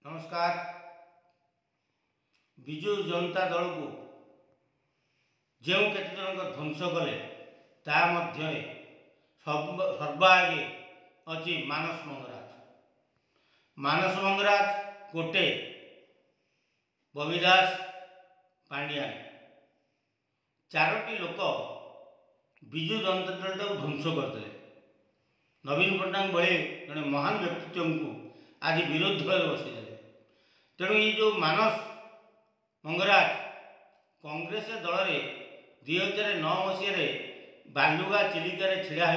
नमस्कार। विजु जनता दल को जो केते जन ध्वंस कले ता मध्य सर्वागे अच्छी मानस मंगराज कोटे बबिदास पांड्या चारोटी लोक विजु जनता दल को ध्वंस करते। नवीन पट्टनायक भले जड़े महान व्यक्तित्व को आज विरोध में बसई तेणु ये जो मानस मंगराज कांग्रेस दल में 2009 मसीह बालुगा चिलिकार छिड़ा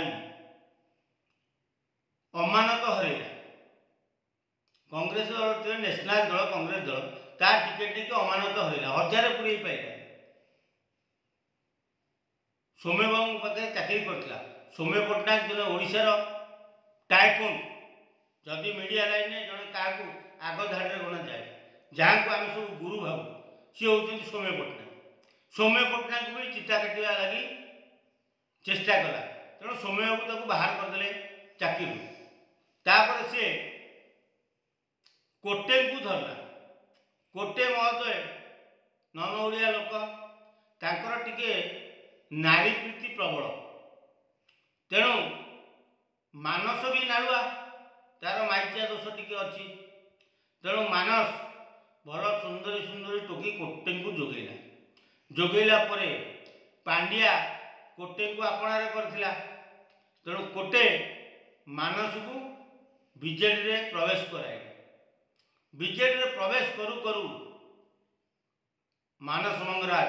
अमानत हरैला। कांग्रेस दल नेशनल दल कांग्रेस दल ता टिकेट नहीं अमानत हरैला 1000 पुरे पाइला। सौम्य बाबू पाखे चाकरी करता। सौम्य पट्टनायक जन ओडिशार टाइकुन जदि मीडिया लाइन में जड़े क्या आग धाड़ी गणा जाए जहाँ को आम सब गुरु भाव सी हूँ सौम्य पट्टनायक। सौम्य पट्टनायक भी चिता काटा लगी चेष्टा कला तेणु सौम्य बाबू बाहर करदे चाकरी तापर से कोटे को धरला। कोटे महोदय नन ओडिया लोक तांकर टिके नारी प्रीति प्रबल तेणु मानस भी नाड़ुआ तार माइचिया दोष टी अच्छी तेणु मानस भल सुंदरी सुंदरी टोकी कोटे को जोगैला परे पांड्या कोटे को आपणार करथिला। तेणु कोटे मानस को बीजेडी रे प्रवेश कराए। बीजेडी रे प्रवेश करू करू मानस मंगराज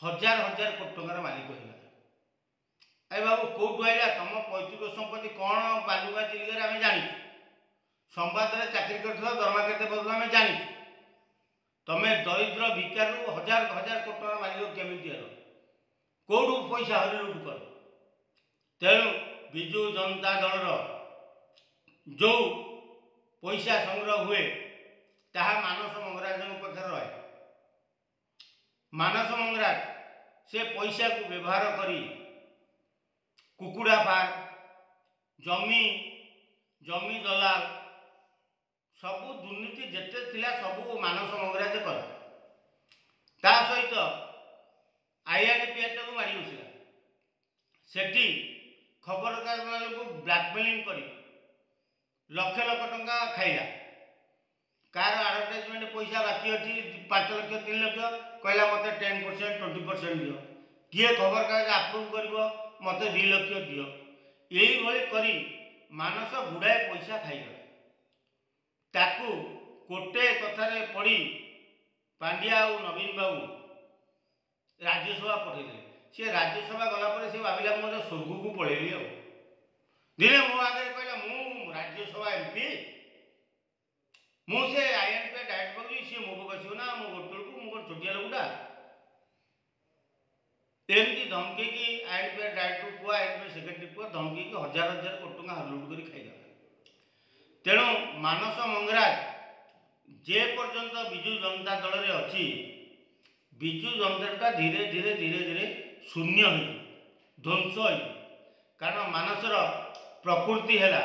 हजार हजार कोटी टंकार मालिक होगा। अरे बाबू कौटू आइला तुम पैतृक संपत्ति कौन बालुगा चिलिकार आम जानी संवाद में चाकरी कर दरमा के आम जानी तुम्हें दरिद्र भिकार हजार हजार कोटी टंकार मालिक केमी कौटू पैसा हरि लुट कर। तेणु विजु जनता दल जो पैसा संग्रह हुए ताहा मानस मंगराज पाखे रहे। मानस मंगराज से पैसा को व्यवहार करी कुकुड़ा फार्म जमी दलाल सबू दुर्नीति जेते थिला सबू मानस मंगराज कला। ता सहित आईआरपीएफ को मारी बसला सेठी खबरकागज वाले को ब्लैकमेलिंग करी लक्ष लक्ष टंका खाइला। कार आडभटाइजमेंट पैसा बाकी अच्छी 5 लाख 3 लाख कहला मत 10% 20% दियो किए खबरकागज आप्रुव कर मत 2 लाख दियो यही करी मानस गुड़ाए पैसा खाईगला। ताकू कोटे कथार पड़ी पांड्या और नवीन बाबू राज्यसभा पठेदे। सी राज्यसभा गलापर से भाविला मुझे स्वर्ग को पलैली दिने मो आगे कहला मु राज्यसभा एमपी मुझे आईएनपी डायरेक्ट पकड़ी सी मो बस ना मो गोटल को मो छोटिया लोकटा एमती धमकी की आईएनपी डायरेक्टर पुआ आईएनपी सेक्रेटरी पुआ धमकी की हजार हजार कोटी टंका हरलुट कर खाईगला। तेणु मानस मंगराज जे पर्यंत विजु जनता दल रे अच्छी विजु जनता धीरे धीरे धीरे धीरे शून्य हो ध्वंस हो कारण मानसर प्रकृति है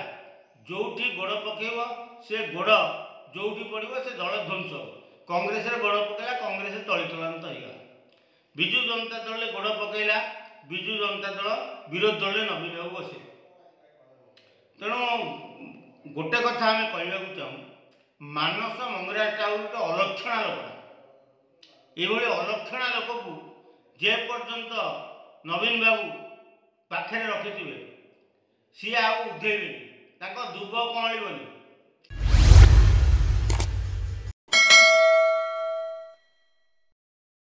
जोठी गोड़ पकेब से गोड़ जोठी पड़ो से दल ध्वंस। कांग्रेस गोड़ पकेला कांग्रेस तलीतलांत होगा। विजु जनता दल गोड़ पकेला विजु जनता दल विरोध दल नवीन बाबू बसे। तेणु गोटे कथा आम कहवाक चाहूँ मानस मंगराजटा गोटे अलक्षणा लोकटा ये अलक्षणा लोक को जे पर्यंत नवीन बाबू पाखे रखिथे सी आ उधेबे दुब कमल